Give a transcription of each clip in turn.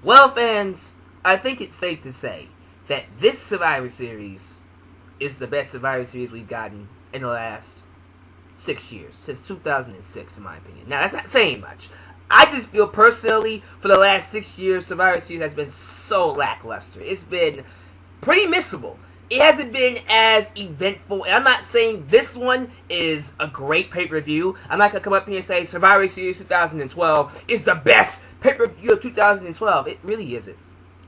Well, fans, I think it's safe to say that this Survivor Series is the best Survivor Series we've gotten in the last 6 years, since 2006, in my opinion. Now, that's not saying much. I just feel personally, for the last 6 years, Survivor Series has been so lackluster. It's been pretty missable. It hasn't been as eventful, and I'm not saying this one is a great pay-per-view. I'm not going to come up here and say Survivor Series 2012 is the best pay-per-view of 2012. It really isn't.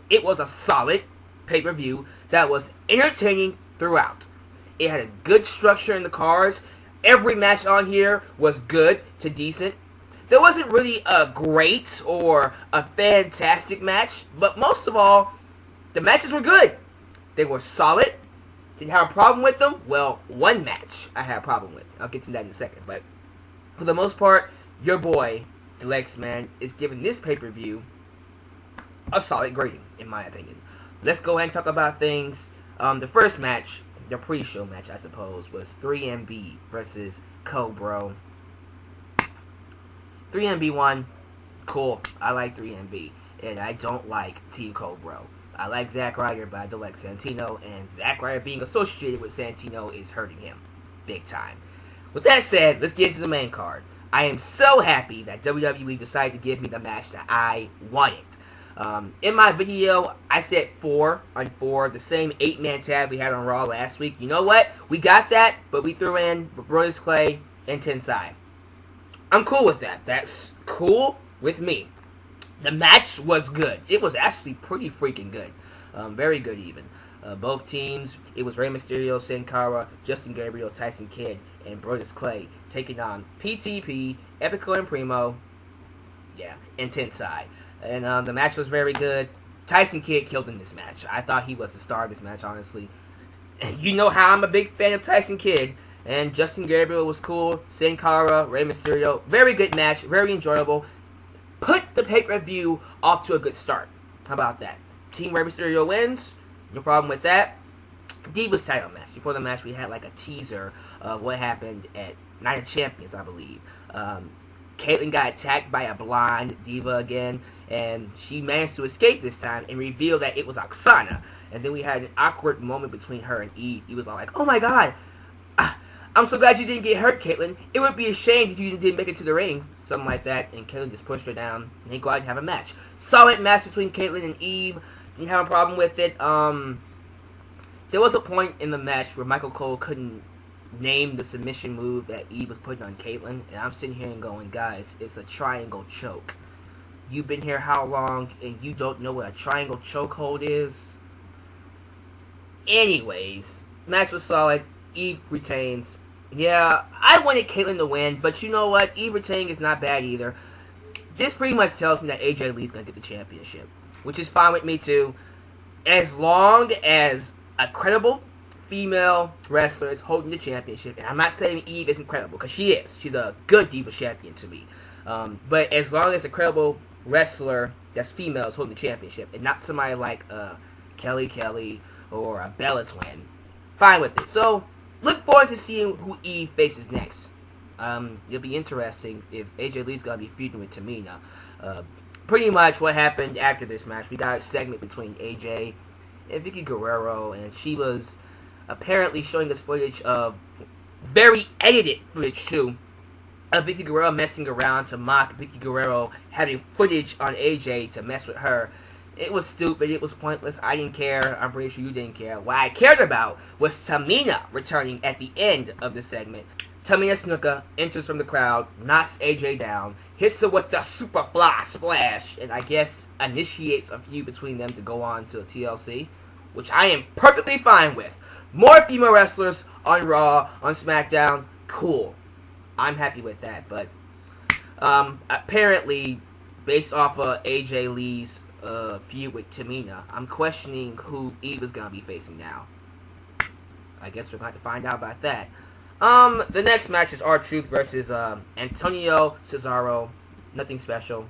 It was a solid pay-per-view that was entertaining throughout. It had a good structure in the cards. Every match on here was good to decent. There wasn't really a great or a fantastic match, but most of all, the matches were good. They were solid. Didn't have a problem with them. Well, one match I had a problem with. I'll get to that in a second. But for the most part, your boy, the Lex Man, is giving this pay-per-view a solid grading, in my opinion. Let's go ahead and talk about things. The first match, the pre-show match, I suppose, was 3MB versus Cobra. 3MB won. Cool. I like 3MB. And I don't like Team Cobra. I like Zack Ryder, but I don't like Santino. And Zack Ryder being associated with Santino is hurting him. Big time. With that said, let's get into the main card. I am so happy that WWE decided to give me the match that I wanted. In my video, I said 4 on 4, the same 8-man tag we had on Raw last week. You know what? We got that, but we threw in Brodus Clay and Tensai. I'm cool with that. That's cool with me. The match was good. It was actually pretty freaking good. Very good even. Both teams, it was Rey Mysterio, Sin Cara, Justin Gabriel, Tyson Kidd, and Brodus Clay taking on PTP, Epico and Primo, and Tensai. And the match was very good. Tyson Kidd killed in this match. I thought he was the star of this match, honestly. And you know how I'm a big fan of Tyson Kidd. And Justin Gabriel was cool. Sin Cara, Rey Mysterio. Very good match. Very enjoyable. Put the pay-per-view off to a good start. How about that? Team Rey Mysterio wins. No problem with that. Divas title match. Before the match, we had like a teaser of what happened at Night of Champions, I believe. Kaitlyn got attacked by a blonde diva again, and she managed to escape this time and reveal that it was Oksana. And then we had an awkward moment between her and Eve. He was all like, "Oh my god, I'm so glad you didn't get hurt, Kaitlyn. It would be a shame if you didn't make it to the ring." Something like that. And Kaitlyn just pushed her down, and they go out and have a match. Solid match between Kaitlyn and Eve. Didn't have a problem with it. There was a point in the match where Michael Cole couldn't name the submission move that Eve was putting on Kaitlyn, and I'm sitting here and going, guys, it's a triangle choke. You've been here how long, and you don't know what a triangle chokehold is? Anyways, match was solid. Eve retains. Yeah, I wanted Kaitlyn to win, but you know what? Eve retaining is not bad either. This pretty much tells me that AJ Lee's going to get the championship, which is fine with me too, as long as a credible female wrestler is holding the championship. And I'm not saying Eve isn't credible, because she is. She's a good Divas champion to me. But as long as a credible wrestler that's female is holding the championship, and not somebody like Kelly or a Bella Twin, fine with it. So, look forward to seeing who Eve faces next. It'll be interesting if AJ Lee's going to be feuding with Tamina. Pretty much what happened after this match, we got a segment between AJ and Vicky Guerrero, and she was apparently showing us footage of, very edited footage too, of Vicky Guerrero messing around to mock Vicky Guerrero having footage on AJ to mess with her. It was stupid. It was pointless. I didn't care. I'm pretty sure you didn't care. What I cared about was Tamina returning at the end of the segment. Tamina Snuka enters from the crowd, knocks AJ down, hits her with the Superfly Splash, and I guess initiates a feud between them to go on to TLC, which I am perfectly fine with. More female wrestlers on Raw, on SmackDown, cool. I'm happy with that, but apparently, based off of AJ Lee's feud with Tamina, I'm questioning who Eve is going to be facing now. I guess we're going to find out about that. The next match is R-Truth versus Antonio Cesaro. Nothing special.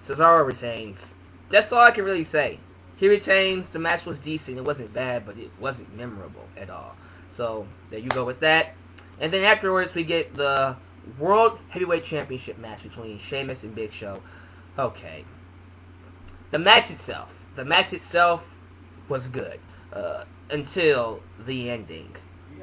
Cesaro retains. That's all I can really say. He retains. The match was decent. It wasn't bad, but it wasn't memorable at all. So, there you go with that. And then afterwards, we get the World Heavyweight Championship match between Sheamus and Big Show. Okay. The match itself was good until the ending.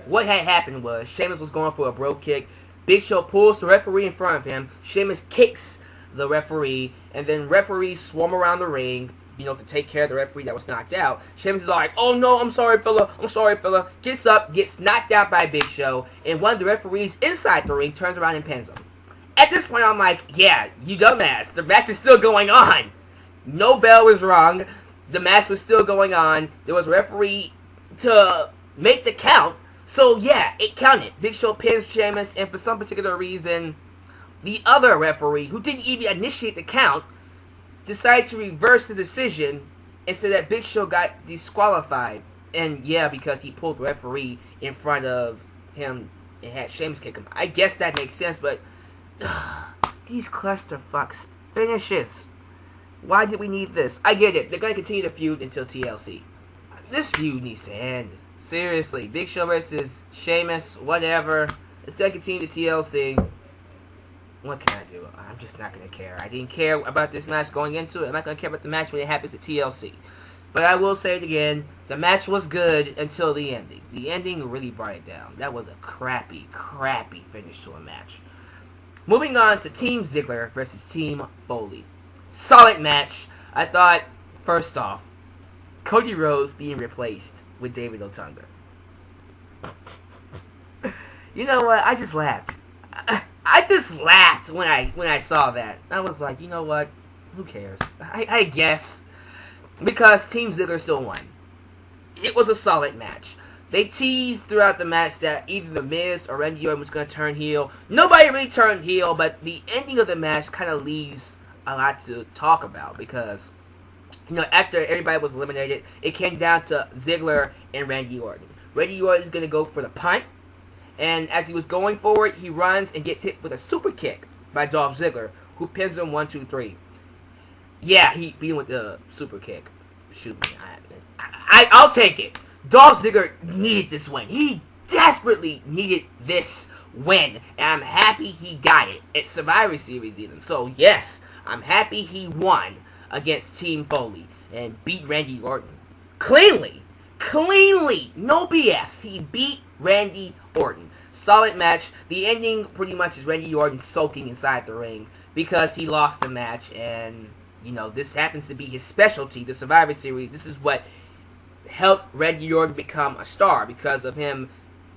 What had happened was Sheamus was going for a bro kick. Big Show pulls the referee in front of him. Sheamus kicks the referee, and then referees swarm around the ring, to take care of the referee that was knocked out. Sheamus is like, "Oh no, I'm sorry, fella." Gets up, gets knocked out by Big Show, and one of the referees inside the ring turns around and pins him. At this point, I'm like, yeah, you dumbass. The match is still going on. No bell was rung. The match was still going on. There was a referee to make the count. So, yeah, it counted. Big Show pins Sheamus, and for some particular reason, the other referee, who didn't even initiate the count, decided to reverse the decision and said that Big Show got disqualified. And, yeah, because he pulled the referee in front of him and had Sheamus kick him. I guess that makes sense, but these clusterfucks finishes. Why did we need this? I get it. They're going to continue the feud until TLC. This feud needs to end. Seriously. Big Show versus Sheamus, whatever. It's going to continue to TLC. What can I do? I'm just not going to care. I didn't care about this match going into it. I'm not going to care about the match when it happens at TLC. But I will say it again. The match was good until the ending. The ending really brought it down. That was a crappy finish to a match. Moving on to Team Ziggler versus Team Foley. Solid match. I thought, first off, Cody Rhodes being replaced with David Otunga. You know what? I just laughed. I just laughed when I saw that. I was like, you know what? Who cares? I guess. Because Team Ziggler still won. It was a solid match. They teased throughout the match that either The Miz or Randy Orton was going to turn heel. Nobody really turned heel, but the ending of the match kind of leaves a lot to talk about because, after everybody was eliminated, it came down to Ziggler and Randy Orton. Randy Orton is going to go for the punt, and as he was going forward, he runs and gets hit with a super kick by Dolph Ziggler, who pins him 1, 2, 3. Yeah, he beat him with the super kick. Shoot me. I'll take it. Dolph Ziggler needed this win. He desperately needed this win. And I'm happy he got it. At Survivor Series even. So, yes, I'm happy he won against Team Foley and beat Randy Orton. Cleanly. No BS. He beat Randy Orton. Solid match. The ending pretty much is Randy Orton soaking inside the ring because he lost the match. And, this happens to be his specialty, the Survivor Series. This is what helped Randy Orton become a star because of him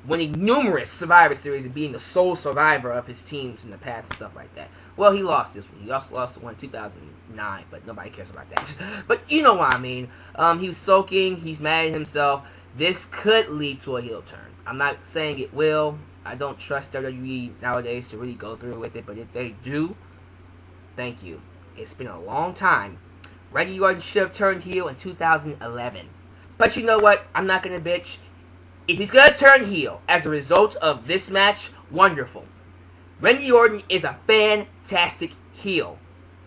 winning numerous Survivor Series and being the sole survivor of his teams in the past and stuff like that. Well, he lost this one. He also lost the one in 2009, but nobody cares about that. But you know what I mean. He was soaking. He's mad at himself. This could lead to a heel turn. I'm not saying it will. I don't trust WWE nowadays to really go through with it, but if they do, thank you. It's been a long time. Randy Orton should have turned heel in 2011. But you know what? I'm not going to bitch. If he's going to turn heel as a result of this match, wonderful. Randy Orton is a fantastic heel.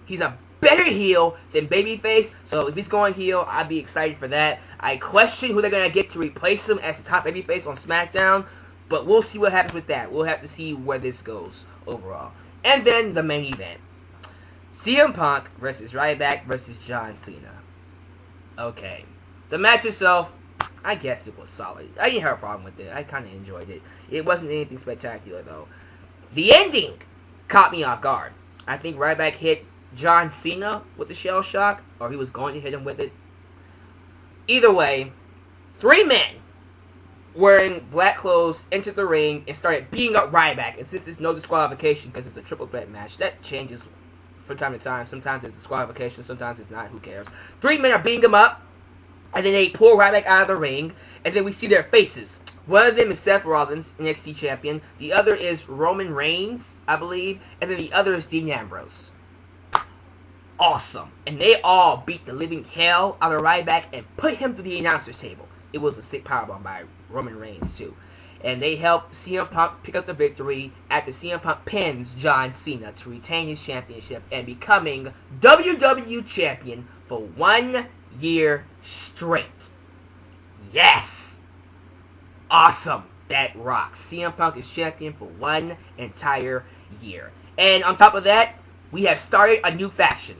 He's a better heel than babyface. So if he's going heel, I'd be excited for that. I question who they're going to get to replace him as the top babyface on SmackDown. But we'll see what happens with that. We'll have to see where this goes overall. And then the main event. CM Punk versus Ryback versus John Cena. Okay. The match itself, I guess it was solid. I didn't have a problem with it. I kind of enjoyed it. It wasn't anything spectacular, though. The ending caught me off guard. I think Ryback hit John Cena with the shell shock, or he was going to hit him with it. Either way, 3 men wearing black clothes entered the ring and started beating up Ryback. And since it's no disqualification because it's a triple threat match, that changes from time to time. Sometimes it's disqualification, sometimes it's not. Who cares? 3 men are beating him up. And then they pull Ryback out of the ring, and then we see their faces. One of them is Seth Rollins, NXT champion. The other is Roman Reigns, I believe. And then the other is Dean Ambrose. Awesome. And they all beat the living hell out of Ryback and put him through the announcer's table. It was a sick powerbomb by Roman Reigns, too. And they helped CM Punk pick up the victory after CM Punk pins John Cena to retain his championship and becoming WWE champion for 1 year straight. Yes! Awesome. That rocks. CM Punk is champion for 1 entire year. And on top of that, we have started a new faction.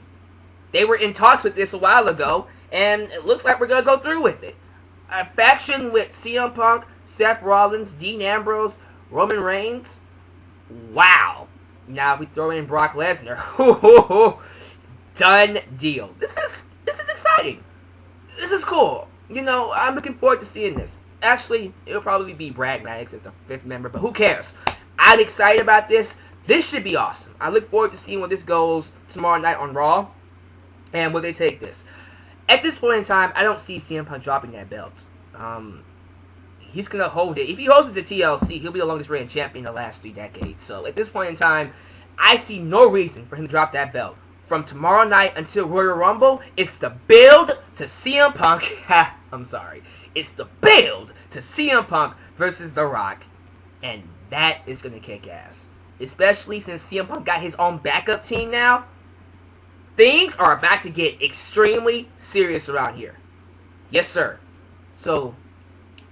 They were in talks with this a while ago, and it looks like we're going to go through with it. A faction with CM Punk, Seth Rollins, Dean Ambrose, Roman Reigns. Wow. Now we throw in Brock Lesnar. Done deal. This is exciting. This is cool. You know, I'm looking forward to seeing this. Actually, it'll probably be Brad Maddox as a 5th member, but who cares? I'm excited about this. This should be awesome. I look forward to seeing where this goes tomorrow night on Raw, and will they take this. At this point in time, I don't see CM Punk dropping that belt. He's going to hold it. If he holds it to TLC, he'll be the longest reigning champion in the last 3 decades. So at this point in time, I see no reason for him to drop that belt. From tomorrow night until Royal Rumble, it's the build to CM Punk. I'm sorry. It's the build to CM Punk versus The Rock. And that is going to kick ass. Especially since CM Punk got his own backup team now. Things are about to get extremely serious around here. Yes, sir. So,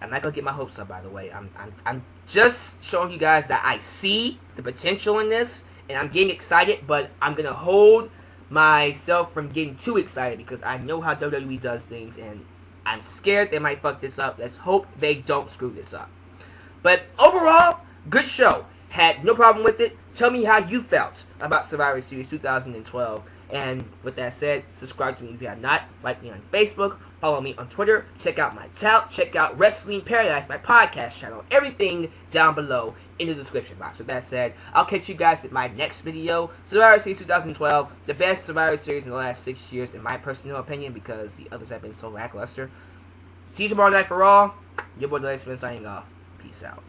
I'm not going to get my hopes up, by the way. I'm just showing you guys that I see the potential in this. And I'm getting excited, but I'm going to hold myself from getting too excited because I know how WWE does things, and I'm scared they might fuck this up. Let's hope they don't screw this up. But overall, good show. Had no problem with it. Tell me how you felt about Survivor Series 2012. And with that said, subscribe to me if you have not. Like me on Facebook. Follow me on Twitter. Check out my tout. Check out Wrestling Paradise, my podcast channel. Everything down below in the description box. With that said, I'll catch you guys in my next video. Survivor Series 2012. The best Survivor Series in the last 6 years, in my personal opinion, because the others have been so lackluster. See you tomorrow night for Raw. Your boy, The X-Men, signing off. Peace out.